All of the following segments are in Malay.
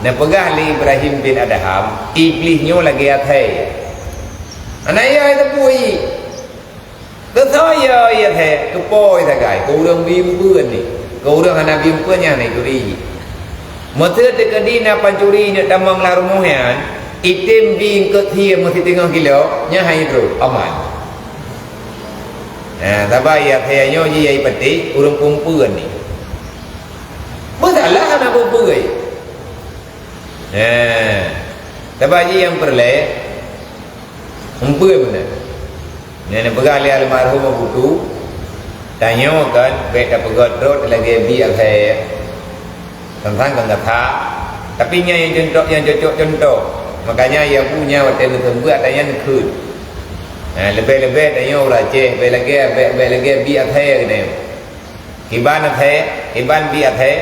na pegah li Ibrahim bin Adham iblisnya lagi athai anaya itu pui ke saya ya the ke poi ta gai ko rong bim pươn ni ko rong ana bim pươn nya này curi mà thưa te kadi na pancuri ni tamang la rumohan item bing ke thia ma tengah kilo nya hai terus aman tapi ya the nyo ji ai pati urang pum pươn ni masalah ana pum pươn tapi ji yang perle pươn benar Nene pegali almarhum buku tanya kan beta pegodot lagi bi akhir tentang kata tapi nya yang cocok contoh makanya yang punya waktu itu buat tanya nekut lebih-lebih tanya orang ceh lagi bi akhir ni kiban akhir kiban bi akhir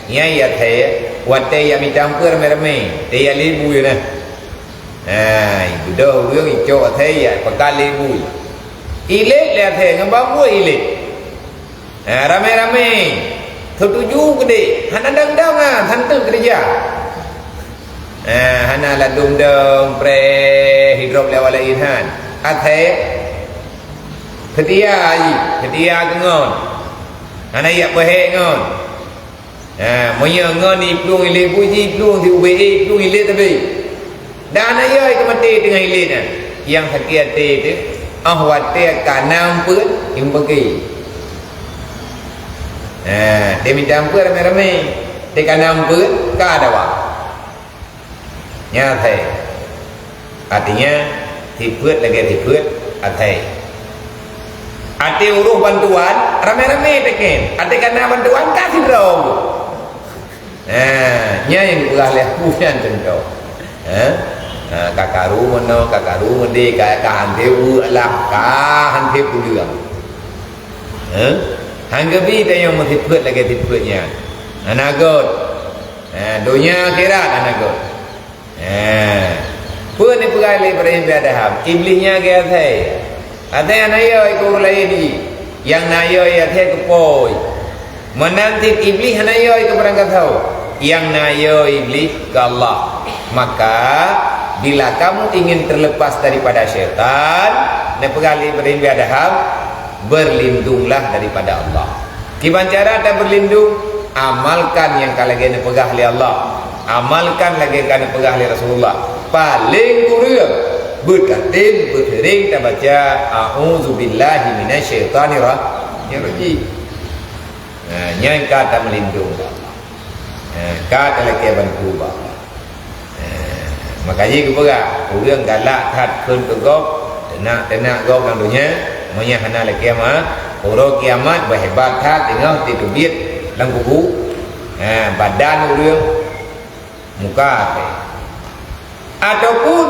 nya akhir waktu yang dicampur meremeh dia libu je nah itu dah orang itu akhir ya pegal libu ilik lihat he ngambang ilik rame-rame tertuju gede hana dang-dang hantu kerja hana la dum-dum pre hidrop lewala inhan athe ketia ngon hana ya behe ngon moyo ngon ni plung ilik puji plung di ube plung ilik tapi dana yoi kemati dengan ilik yang sakit itu ahwate kanam pun yang bagi dia minta ampun rame-rame dia kanam pun ka ada wak nyata artinya tiput lagi tiput atai ati uruh bantuan rame-rame tekin ati kana bantuan kasih dong nya yang diulahlah punya contoh kakaru mono kakaru mende kahan dewu lah kahan dewu juga hanggabi tayang mesti put lagi tiputnya anagot dunia akhirat anagot pun ni pegali Ibrahim bin Adham iblisnya ke athai athai anayo ikut lain ni yang nayo ya athai kepoi menanti iblis anayo ikut berangkat tahu yang nayo iblis ke Allah maka bila kamu ingin terlepas daripada syaitan dan pegali Ibrahim bin Adham berlindunglah daripada Allah gimana cara anda berlindung amalkan yang kalian pegang oleh Allah amalkan lagi kalian pegang oleh Rasulullah paling kurang berkatin bertering kita baca a'udzubillahi minasyaitanir rajim yang kata melindung kata lagi bantu Allah makanya aku pegang orang galak kat kun tegok tenak gok dalam dunia monya hana la kiamat orang kiamat berhebat kat tengok ditubit dalam kuku badan orang muka ataupun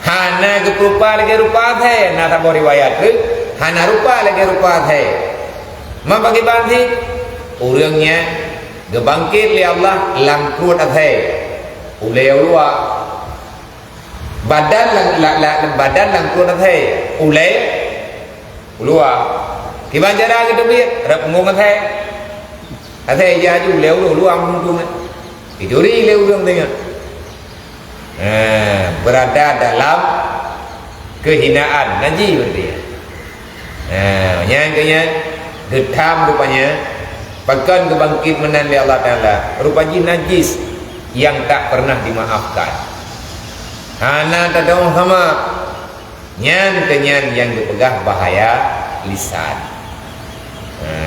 hana rupa lagi rupa thay na tak boleh riwayat ke hana rupa lagi rupa thay ma bagi banti orangnya gebangkit li Allah langkrut thay ulai ulua badan lang kuat thay ulai ulua kiban jara gitu biar rap ngomong thay jaju ulai ulua mungkin itu ri ulai ulung dengan berada dalam kehinaan najis berarti yang kaya getam rupanya bahkan kebangkit menan li Allah Ta'ala rupanya najis yang tak pernah dimaafkan hana tadong sama nyan kenyan yang dipegah bahaya lisan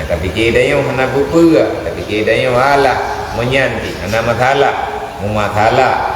tapi kedanya hana buku tapi kedanya wala menyanti hana mathala mumathala